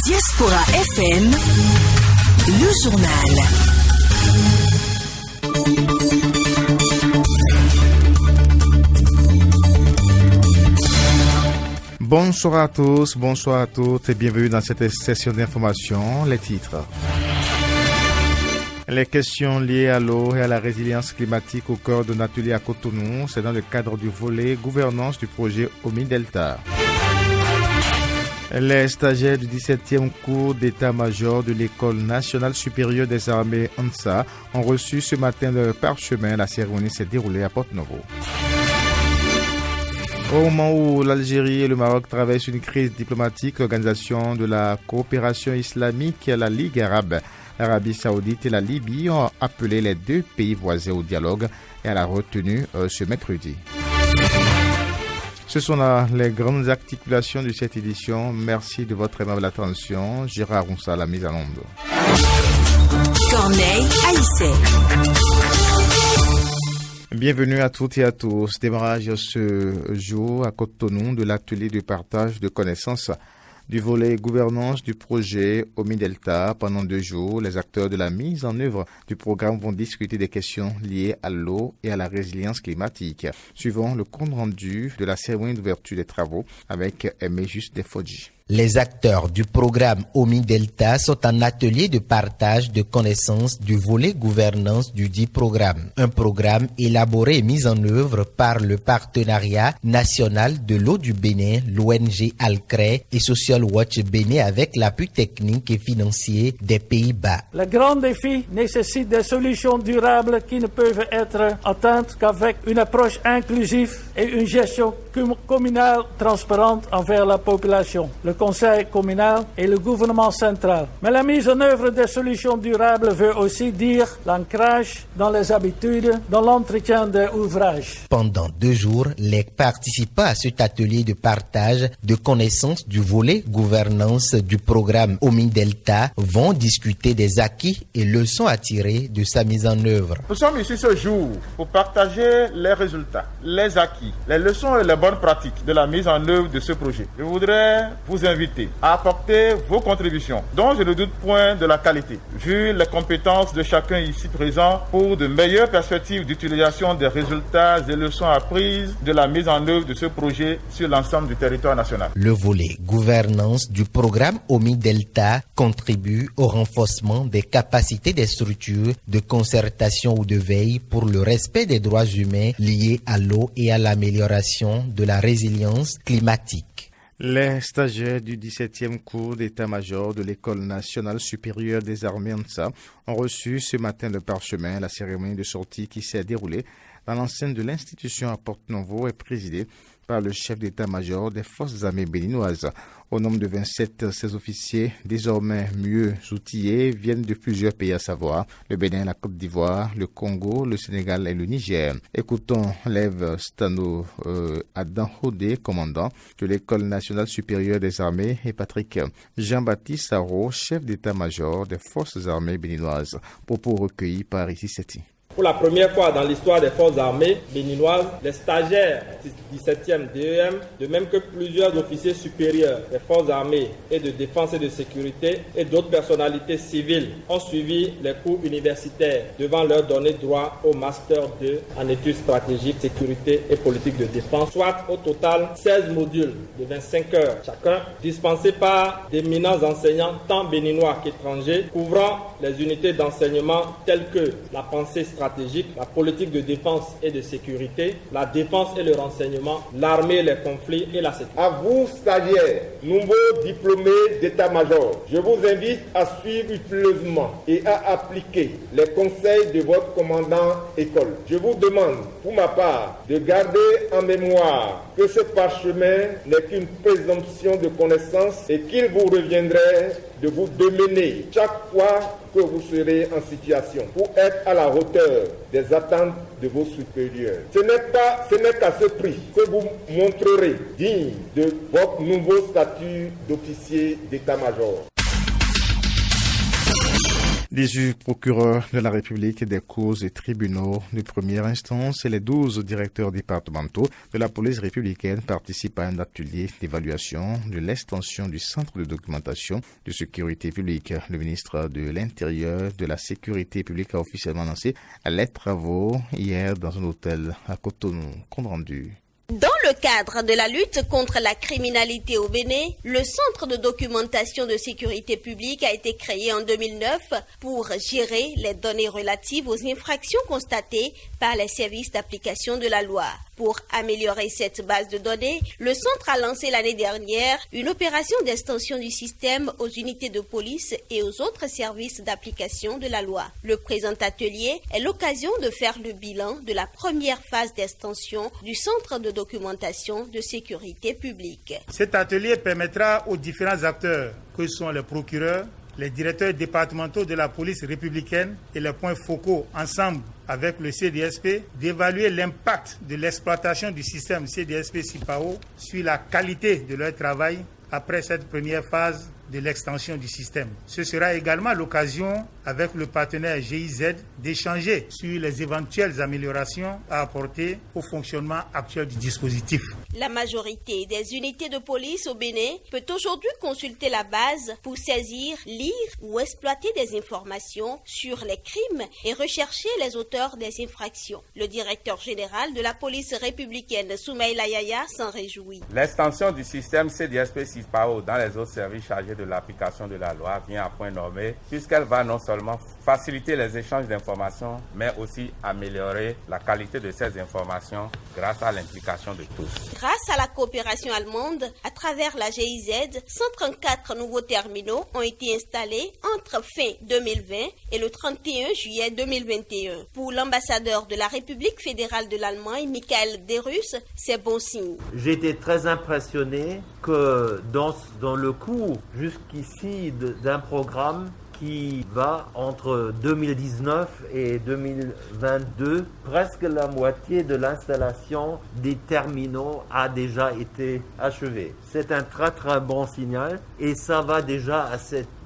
Diaspora FM, le journal. Bonsoir à tous, bonsoir à toutes et bienvenue dans cette session d'information. Les titres. Les questions liées à l'eau et à la résilience climatique au cœur d'un atelier à Cotonou, c'est dans le cadre du volet gouvernance du projet Omi Delta. Les stagiaires du 17e cours d'état-major de l'École nationale supérieure des armées ANSA ont reçu ce matin leur parchemin. La cérémonie s'est déroulée à Porto-Novo. Au moment où l'Algérie et le Maroc traversent une crise diplomatique, l'Organisation de la coopération islamique et la Ligue arabe, l'Arabie saoudite et la Libye ont appelé les deux pays voisins au dialogue et à la retenue ce mercredi. Ce sont là les grandes articulations de cette édition. Merci de votre aimable attention. Gérard Roussa, la mise en onde. Corneille Haïssé. Bienvenue à toutes et à tous. Démarrage ce jour à Cotonou de l'atelier de partage de connaissances du volet gouvernance du projet Omi Delta. Pendant 2 jours, les acteurs de la mise en œuvre du programme vont discuter des questions liées à l'eau et à la résilience climatique. Suivant le compte rendu de la cérémonie d'ouverture des travaux avec Aimé Juste Desfodji. Les acteurs du programme Omi Delta sont en atelier de partage de connaissances du volet gouvernance du dit programme. Un programme élaboré et mis en œuvre par le Partenariat national de l'eau du Bénin, l'ONG Alcré et Social Watch Bénin avec l'appui technique et financier des Pays-Bas. Les grands défis nécessitent des solutions durables qui ne peuvent être atteintes qu'avec une approche inclusive et une gestion communale transparente envers la population. Le conseil communal et le gouvernement central. Mais la mise en œuvre des solutions durables veut aussi dire l'ancrage dans les habitudes, dans l'entretien des ouvrages. Pendant 2 jours, les participants à cet atelier de partage de connaissances du volet gouvernance du programme Omi Delta vont discuter des acquis et leçons à tirer de sa mise en œuvre. Nous sommes ici ce jour pour partager les résultats, les acquis, les leçons et les bonnes pratiques de la mise en œuvre de ce projet. Je voudrais vous inviter à apporter vos contributions, dont je ne doute point de la qualité, vu les compétences de chacun ici présent pour de meilleures perspectives d'utilisation des résultats et leçons apprises de la mise en œuvre de ce projet sur l'ensemble du territoire national. Le volet gouvernance du programme Omi Delta contribue au renforcement des capacités des structures de concertation ou de veille pour le respect des droits humains liés à l'eau et à l'amélioration de la résilience climatique. Les stagiaires du 17e cours d'état-major de l'École nationale supérieure des armées ANSA ont reçu ce matin le parchemin. La cérémonie de sortie qui s'est déroulée dans l'enceinte de l'institution à Porto-Novo est présidée par le chef d'état-major des forces armées béninoises. Au nombre de 27, ces officiers, désormais mieux outillés, viennent de plusieurs pays, à savoir le Bénin, la Côte d'Ivoire, le Congo, le Sénégal et le Niger. Écoutons Lev Stano Adam Hodé, commandant de l'École nationale supérieure des armées, et Patrick Jean-Baptiste Sarro, chef d'état-major des forces armées béninoises. Propos recueillis par Ici Seti. Pour la première fois dans l'histoire des forces armées béninoises, les stagiaires du 17e DEM, de même que plusieurs officiers supérieurs des forces armées et de défense et de sécurité et d'autres personnalités civiles ont suivi les cours universitaires devant leur donner droit au Master 2 en études stratégiques, sécurité et politique de défense, soit au total 16 modules de 25 heures chacun, dispensés par d'éminents enseignants tant béninois qu'étrangers, couvrant les unités d'enseignement telles que la pensée stratégique, la politique de défense et de sécurité, la défense et le renseignement, l'armée, les conflits et la sécurité. À vous, stagiaires, nouveaux diplômés d'état-major, je vous invite à suivre scrupuleusement et à appliquer les conseils de votre commandant école. Je vous demande, pour ma part, de garder en mémoire que ce parchemin n'est qu'une présomption de connaissance et qu'il vous reviendrait de vous démener chaque fois que vous serez en situation pour être à la hauteur des attentes de vos supérieurs. Ce n'est qu'à ce prix que vous montrerez digne de votre nouveau statut d'officier d'état-major. 18 procureurs de la République des causes et tribunaux de première instance et les 12 directeurs départementaux de la police républicaine participent à un atelier d'évaluation de l'extension du centre de documentation de sécurité publique. Le ministre de l'Intérieur de la Sécurité publique a officiellement lancé les travaux hier dans un hôtel à Cotonou. Compte rendu. Dans le cadre de la lutte contre la criminalité au Bénin, le Centre de documentation de sécurité publique a été créé en 2009 pour gérer les données relatives aux infractions constatées par les services d'application de la loi. Pour améliorer cette base de données, le centre a lancé l'année dernière une opération d'extension du système aux unités de police et aux autres services d'application de la loi. Le présent atelier est l'occasion de faire le bilan de la première phase d'extension du Centre de documentation de sécurité publique. Cet atelier permettra aux différents acteurs, que sont les procureurs, les directeurs départementaux de la police républicaine et les points focaux ensemble avec le CDSP, d'évaluer l'impact de l'exploitation du système CDSP-CIPAO sur la qualité de leur travail après cette première phase de l'extension du système. Ce sera également l'occasion, avec le partenaire GIZ, d'échanger sur les éventuelles améliorations à apporter au fonctionnement actuel du dispositif. La majorité des unités de police au Bénin peut aujourd'hui consulter la base pour saisir, lire ou exploiter des informations sur les crimes et rechercher les auteurs des infractions. Le directeur général de la police républicaine, Soumaïla Yaya, s'en réjouit. L'extension du système CDSP-CIPAO dans les autres services chargés de l'application de la loi vient à point nommé, puisqu'elle va non seulement faciliter les échanges d'informations, mais aussi améliorer la qualité de ces informations grâce à l'implication de tous. Grâce à la coopération allemande, à travers la GIZ, 134 nouveaux terminaux ont été installés entre fin 2020 et le 31 juillet 2021. Pour l'ambassadeur de la République fédérale de l'Allemagne, Michael Derus, c'est bon signe. J'ai été très impressionné que dans le cours jusqu'ici d'un programme qui va entre 2019 et 2022, presque la moitié de l'installation des terminaux a déjà été achevée. C'est un très très bon signal et ça va déjà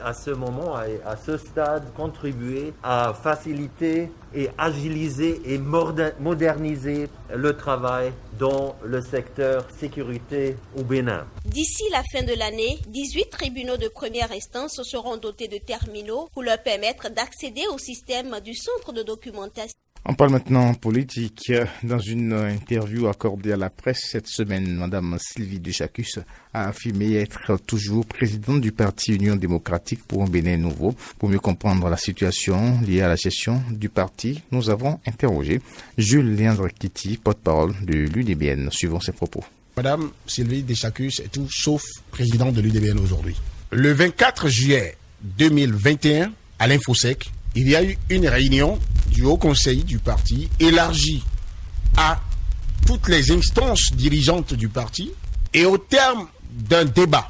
à ce moment, à ce stade, contribuer à faciliter et agiliser et moderniser le travail dans le secteur sécurité au Bénin. D'ici la fin de l'année, 18 tribunaux de première instance seront dotés de terminaux pour leur permettre d'accéder au système du centre de documentation. On parle maintenant politique. Dans une interview accordée à la presse cette semaine, Madame Sylvie Deschacus a affirmé être toujours présidente du parti Union démocratique pour un Bénin nouveau. Pour mieux comprendre la situation liée à la gestion du parti, nous avons interrogé Jules Léandre Kitty, porte-parole de l'UDBN. Suivons ses propos. Madame Sylvie Deschacus est tout sauf présidente de l'UDBN aujourd'hui. Le 24 juillet 2021, à l'Infosec, il y a eu une réunion du Haut Conseil du parti élargie à toutes les instances dirigeantes du parti et au terme d'un débat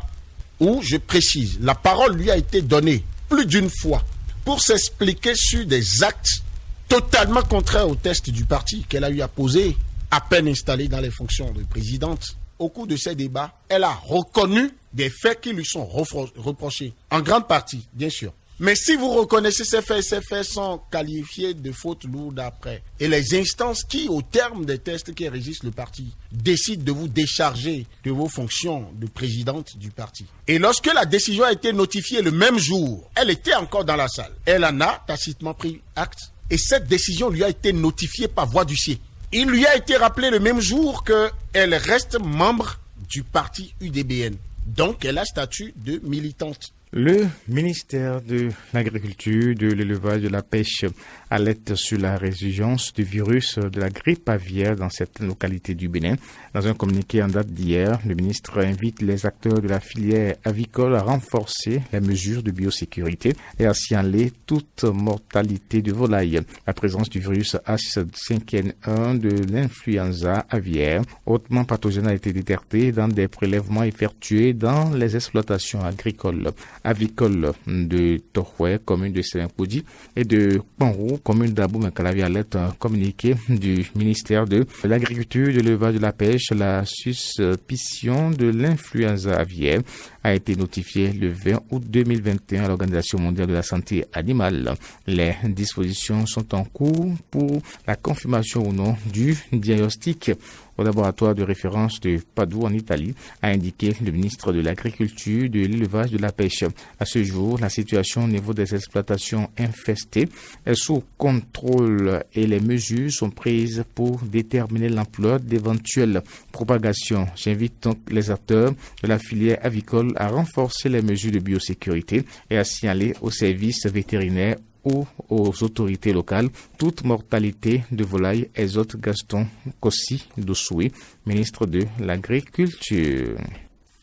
où, je précise, la parole lui a été donnée plus d'une fois pour s'expliquer sur des actes totalement contraires au test du parti qu'elle a eu à poser à peine installée dans les fonctions de présidente. Au cours de ces débats, elle a reconnu des faits qui lui sont reprochés, en grande partie, bien sûr. Mais si vous reconnaissez ces faits sont qualifiés de fautes lourdes après. Et les instances qui, au terme des tests qui régissent le parti, décident de vous décharger de vos fonctions de présidente du parti. Et lorsque la décision a été notifiée le même jour, elle était encore dans la salle. Elle en a tacitement pris acte. Et cette décision lui a été notifiée par voie d'huissier. Il lui a été rappelé le même jour qu'elle reste membre du parti UDBN. Donc, elle a statut de militante. Le ministère de l'Agriculture, de l'Élevage et de la Pêche alerte sur la résurgence du virus de la grippe aviaire dans certaines localités du Bénin. Dans un communiqué en date d'hier, le ministre invite les acteurs de la filière avicole à renforcer les mesures de biosécurité et à signaler toute mortalité de volailles. La présence du virus H5N1 de l'influenza aviaire, hautement pathogène, a été détectée dans des prélèvements effectués dans les exploitations agricoles. Avicole de Tohoué, commune de Sélimpodi, et de Panrou, commune d'Abou-Mekalavi, à l'aide d'un communiqué du ministère de l'Agriculture, de l'Élevage et de la Pêche, la suspicion de l'influenza aviaire a été notifié le 20 août 2021 à l'Organisation mondiale de la santé animale. Les dispositions sont en cours pour la confirmation ou non du diagnostic au laboratoire de référence de Padoue en Italie, a indiqué le ministre de l'Agriculture, de l'Élevage et de la Pêche. À ce jour, la situation au niveau des exploitations infestées est sous contrôle et les mesures sont prises pour déterminer l'ampleur d'éventuelles propagations. J'invite donc les acteurs de la filière avicole à renforcer les mesures de biosécurité et à signaler aux services vétérinaires ou aux autorités locales toute mortalité de volailles. Exhorte Gaston Kossi Dossoui, ministre de l'Agriculture.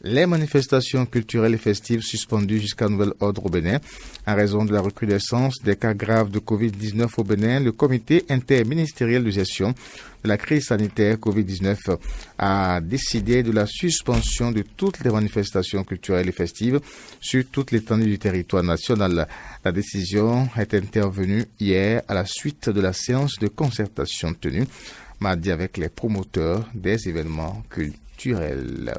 Les manifestations culturelles et festives suspendues jusqu'à nouvel ordre au Bénin. En raison de la recrudescence des cas graves de Covid-19 au Bénin, le comité interministériel de gestion de la crise sanitaire Covid-19 a décidé de la suspension de toutes les manifestations culturelles et festives sur toute l'étendue du territoire national. La décision est intervenue hier à la suite de la séance de concertation tenue mardi avec les promoteurs des événements culturels.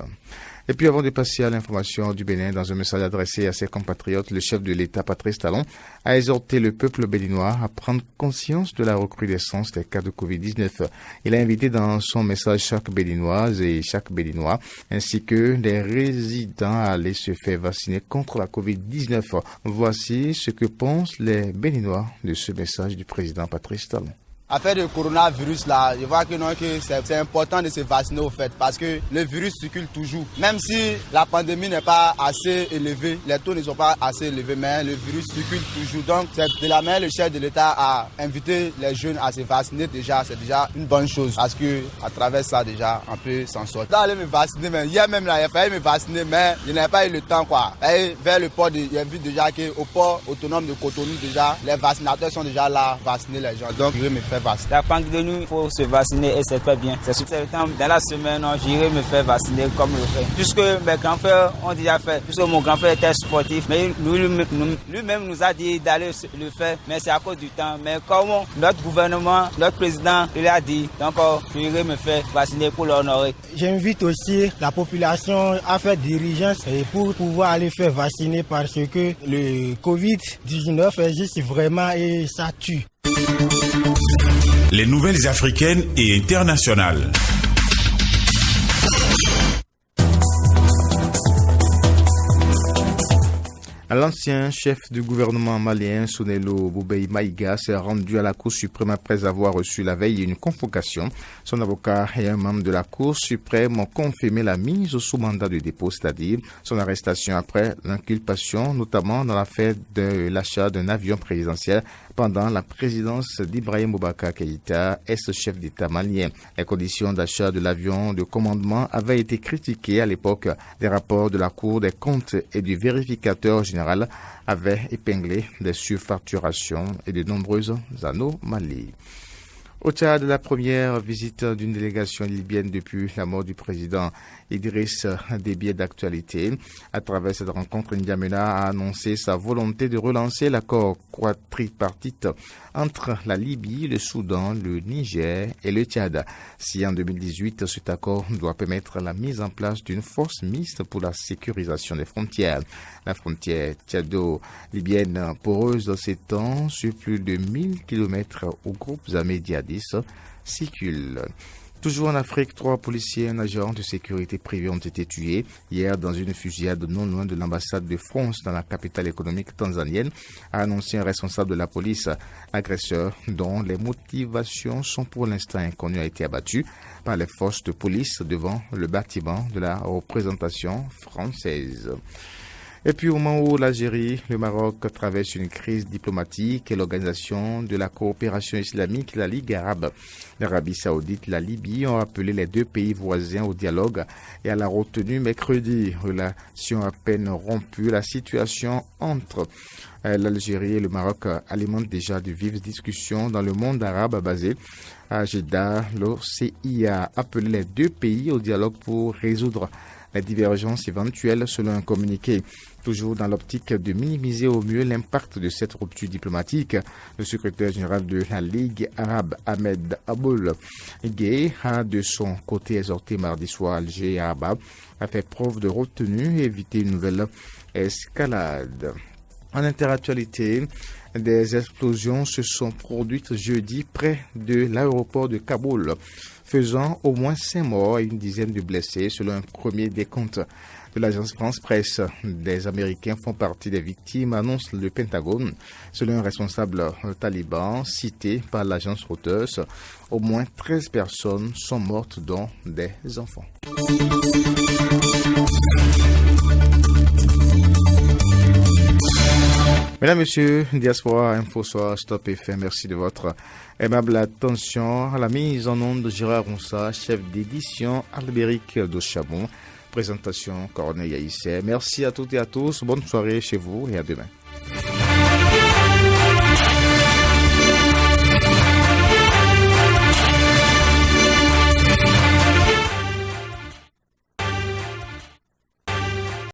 Et puis avant de passer à l'information du Bénin, dans un message adressé à ses compatriotes, le chef de l'État, Patrice Talon, a exhorté le peuple béninois à prendre conscience de la recrudescence des cas de Covid-19. Il a invité dans son message chaque Béninoise et chaque Béninois, ainsi que les résidents à aller se faire vacciner contre la Covid-19. Voici ce que pensent les Béninois de ce message du président Patrice Talon. Affaire de coronavirus là, je vois que non, que c'est important de se vacciner au fait parce que le virus circule toujours. Même si la pandémie n'est pas assez élevée, les taux ne sont pas assez élevés, mais le virus circule toujours. Donc c'est de la main le chef de l'État a invité les jeunes à se vacciner déjà, c'est déjà une bonne chose parce que à travers ça déjà on peut s'en sortir. D'aller me vacciner, mais hier même là, il a fallu me vacciner, mais je n'avais pas eu le temps quoi. Et vers le port, j'ai vu déjà qu'au port autonome de Cotonou déjà, les vaccinateurs sont déjà là, vacciner les gens. Donc je vais me faire vacciner. La pandémie, il faut se vacciner et c'est très bien. C'est sur ce temps, dans la semaine, j'irai me faire vacciner comme le fait. Puisque mes grands-pères ont déjà fait, puisque mon grand-père était sportif, mais lui-même nous a dit d'aller le faire, mais c'est à cause du temps. Mais comme notre gouvernement, notre président, il a dit, donc j'irai me faire vacciner pour l'honorer. J'invite aussi la population à faire diligence pour pouvoir aller faire vacciner parce que le Covid-19 existe vraiment et ça tue. Les nouvelles africaines et internationales. L'ancien chef du gouvernement malien, Sounelo Boubei Maïga, s'est rendu à la Cour suprême après avoir reçu la veille une convocation. Son avocat et un membre de la Cour suprême ont confirmé la mise sous mandat de dépôt, c'est-à-dire son arrestation après l'inculpation, notamment dans l'affaire de l'achat d'un avion présidentiel pendant la présidence d'Ibrahim Boubacar Keïta, ex-chef d'État malien. Les conditions d'achat de l'avion de commandement avaient été critiquées à l'époque. Des rapports de la Cour des comptes et du vérificateur général avaient épinglé des surfacturations et de nombreuses anomalies. Au Tchad, la première visite d'une délégation libyenne depuis la mort du président Idriss Déby d'actualité. À travers cette rencontre, N'Djamena a annoncé sa volonté de relancer l'accord quadripartite entre la Libye, le Soudan, le Niger et le Tchad. Si en 2018, cet accord doit permettre la mise en place d'une force mixte pour la sécurisation des frontières. La frontière tchado-libyenne poreuse s'étend sur plus de 1000 km où groupes armés djihadistes circulent. Toujours en Afrique, 3 policiers et un agent de sécurité privée ont été tués hier dans une fusillade non loin de l'ambassade de France dans la capitale économique tanzanienne, a annoncé un responsable de la police. L'agresseur, dont les motivations sont pour l'instant inconnues, a été abattu par les forces de police devant le bâtiment de la représentation française. Et puis au moment où l'Algérie, le Maroc traversent une crise diplomatique et l'Organisation de la coopération islamique, la Ligue arabe, l'Arabie saoudite, la Libye ont appelé les deux pays voisins au dialogue et à la retenue mercredi. Relation à peine rompue, la situation entre l'Algérie et le Maroc alimente déjà de vives discussions dans le monde arabe basé à Jeddah. L'OCI a appelé les deux pays au dialogue pour résoudre les divergences éventuelles selon un communiqué. Toujours dans l'optique de minimiser au mieux l'impact de cette rupture diplomatique, le secrétaire général de la Ligue arabe, Ahmed Aboul Gueye, a de son côté exhorté mardi soir Alger et Rabat à faire preuve de retenue et éviter une nouvelle escalade. En interactualité, des explosions se sont produites jeudi près de l'aéroport de Kaboul, faisant au moins 5 morts et une dizaine de blessés, selon un premier décompte de l'agence France Presse. Des Américains font partie des victimes, annonce le Pentagone. Selon un responsable taliban cité par l'agence Reuters, au moins 13 personnes sont mortes, dont des enfants. Mesdames, Messieurs, Diaspora Info Soir, Stop FM, merci de votre aimable attention. À la mise en onde de Gérard Ronsa, chef d'édition Albéric Dochabon, présentation Corneille Haïssé. Merci à toutes et à tous, bonne soirée chez vous et à demain.